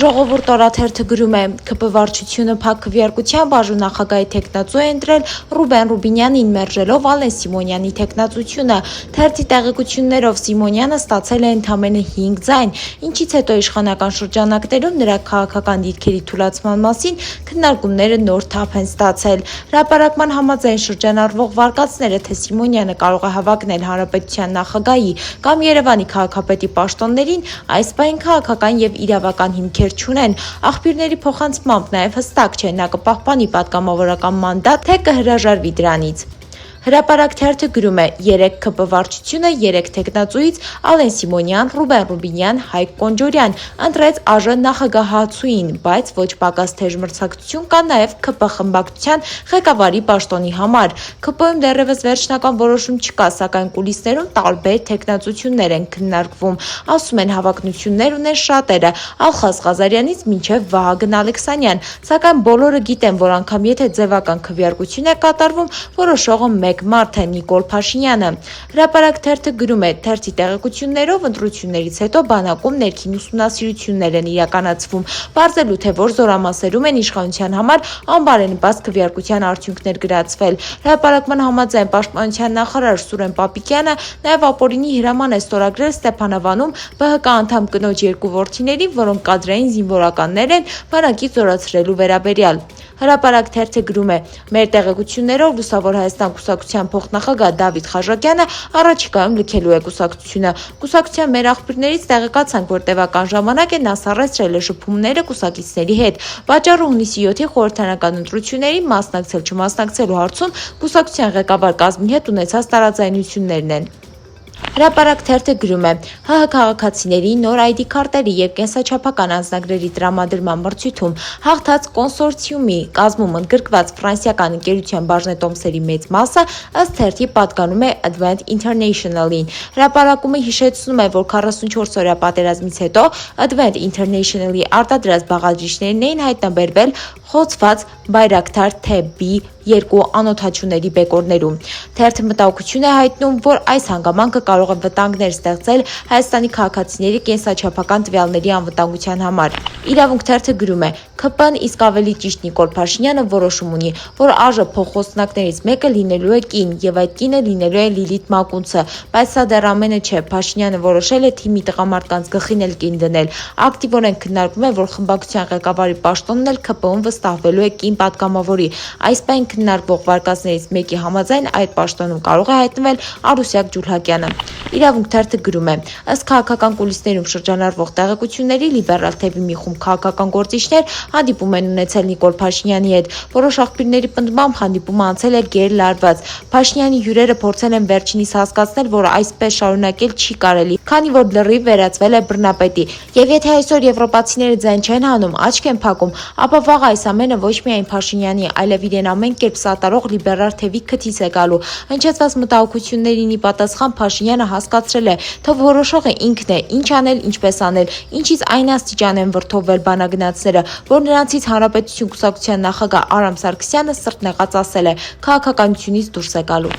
Ժողովուրդ օրաթերթը գրում է. ՔՊ վարչությունը փակ քվեարկության բաժու նախագահի թեկնածու է ընտրել Ռուբեն Ռուբինյանին, մերժելով Ալեն Սիմոնյանի թեկնածությունը։ Թերթի տեղեկություններով Սիմոնյանը ստացել է ընդամենը 5 ձայն, ինչից հետո իշխանական շրջանակներում նրա քաղաքական դիրքերի թուլացման մասին քննարկումները նոր թափ են ստացել։ Հրապարակման համաձայն շրջանառվող վարկածները, թե Սիմոնյանը կարող է հավակնել Հանրապետության նախագահի կամ Երևանի քաղաքապետի պաշտոններին, այս պահին քաղաքական եւ իրավական հիմքեր չունեն։ Աղբյուրների փոխանցմամբ նաև հստակ չէ, նա կպահպանի պատգամավորական մանդատ, թե կհրաժարվի դրանից։ Հրապարակ թերթը գրում է. 3 ՔՊ վարչությունը 3 թեկնածուից Ալեն Սիմոնյան, Ռուբեն Ռուբինյան, Հայկ Կոնջորյան ընտրեց ԱԺ նախագահացուին, բայց ոչ պակաս թեժ մրցակցություն կա նաև ՔՊ խմբակցության ղեկավարի պաշտոնի համար։ ՔՊ-ում դեռևս վերջնական որոշում չկա, սակայն կուլիսներում տարբեր թեկնածություններ են քննարկվում, ասում են հավակնություններ ունեն շատերը, Ալխաս Ղազարյանից մինչև Վահագն Ալեքսանյան, սակայն բոլորը գիտեն, որ անգամ եթե ձևական քվեարկություն է կատարվում, որոշողը մեկ մարդ է Նիկոլ Փաշինյանը։ Հրապարակ թերթը գրում է. թերթի տեղեկություններով ընտրություններից հետո բանակում ներքին ուսումնասիրություններ են իրականացվում, պարզելու թե որ զորամասերում են իշխանության համար անբարենպաստ քվեարկության արդյունքներ գրացվել։ Հրապարակման համաձայն պաշտպանության նախարար Սուրեն Պապիկյանը նաև ապօրինի հրաման է ստորագրել Ստեփանավանում ԲՀԿ անդամ կնոջ 2 որդիներին, որոնք կադրային զինվորականներ են, բանակից զորացրելու վերաբերյալ։ Հրապարակ թերթը գրում է. մեր տեղեկություններով Լուսավոր Հայաստան կուսակցության փոխնախագահ Դավիթ Խաչատրյանը առաջիկայում լքելու է կուսակցությունը։ Կուսակցության մեր աղբյուրներից տեղեկացանք, որ տևական ժամանակ է նա սառեցրել է շփումները կուսակիցների հետ։ Պատճառը հունիսի 7-ի խորհրդարանական ընտրություններին մասնակցելու հարցում կուսակցության ղեկավար կազմի հետ ունեցած տարաձայնություններն են։ Հրապարակ թերթը գրում է. ՀՀ քաղաքացիների նոր ID քարտերի եւ կենսաչափական անձնագրերի տրամադրման մրցույթում հաղթած կոնսորցիումի կազմում ընդգրկված ֆրանսիական ընկերության բաժնետոմսերի մեծ մասը ըստ թերթի պատկանում է Advent International-ին։ Հրապարակումը հիշեցնում է, որ 44-օրյա պատերազմից հետո Advent International-ի արտադրած բաղադրիչներն էին հայտնաբերվել խոցված Բայրակթար T-B2 անօդաչուների բեկորներում։ Թերթը մտահոգություն է հայտնում, որ այս հանգամանքը կարող է վտանգներ ստեղծել Հայաստանի քաղաքացիների կենսաչափական տվյալների անվտանգության համար։ Իրավունք թերթը գրում է. ՔՊ-ն իսկ ավելի ճիշտ Նիկոլ Փաշինյանը որոշում ունի, որ ԱԺ փոխխոսնակներից մեկը լինելու է կին եւ այդ կինը լինելու է Լիլիթ Մակունցը, բայց սա դեռ ամենը չէ։ Փաշինյանը որոշել է թիմի տղամարդկանց գլխին էլ կին դնել։ Ակտիվորեն քննարկվում է, որ խմբակցության ղեկավարի պաշտոնն էլ ՔՊ-ում վստահվելու է կին պատգամավորի։ Այս պահին քննարկվող վարկածներից մեկի համաձայն այդ պաշտոնում կարող է հայտնվել Արուսյակ Ջուլհակյանը։ Իրավունք թերթը գրում է. ըստ քաղաքական կուլիսներում շրջանառվող տեղեկությունների լիբերալ թևի մի խումբ քաղաքական գործիչներ հանդիպում են ունեցել Նիկոլ Փաշինյանի հետ։ Որոշ աղբյուրների պնդմամբ հանդիպումը անցել է գերլարված։ Փաշինյանի հյուրերը փորձել են վերջինիս հասկացնել, որ այսպես շարունակել չի կարելի, քանի որ լրիվ վերածվել է բռնապետի։ Եվ եթե այսօր եվրոպացիները ձայն չեն հանում, աչք են փակում, ապա վաղ այս ամենը ոչ միայն Փաշինյանի, այլև իրեն ամեն կերպ սատարող լիբերալ թևի քթից է գալու։ Հնչեցված մտահոգություններին ի պատասխան Փաշինյանը հասկացրել է, թե որոշողը ինքն է, ինչ անել, ինչպես անել, ինչից այն աստիճան են վրդովվել բանագնացները, որ նրանցից Հանրապետություն կուսակցության նախագահ Արամ Սարգսյանը սրտ նեղած ասել է՝ քաղաքականությունից դուրս է գալու։